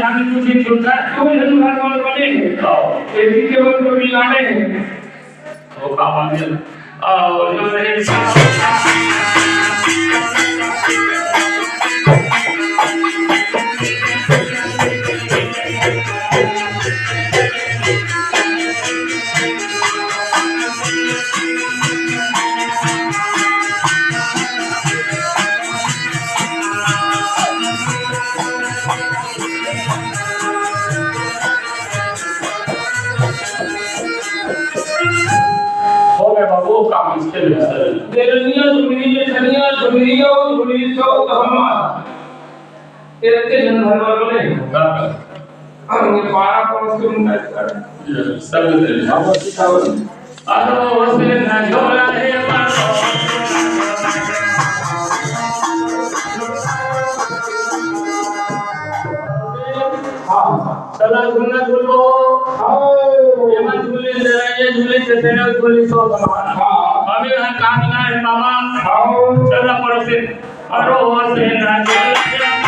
আমি বুঝি দুর্গা তুমি দুর্গা বলে এদিকে বল কবি গানে ও বাবা দিল ও রে Dernya dunia dunia dunia dunia dhamma इतने जन धर्म वाले और ये पारा पास के मुंडा कर सब आरो वसे न झोला है मारो हां चला झूलना झूलो ये मत झूले ये झूले चलते हैं झूले सो हां अभी हम काम ना है मामा चला पड़ो से अरो वसे न झोला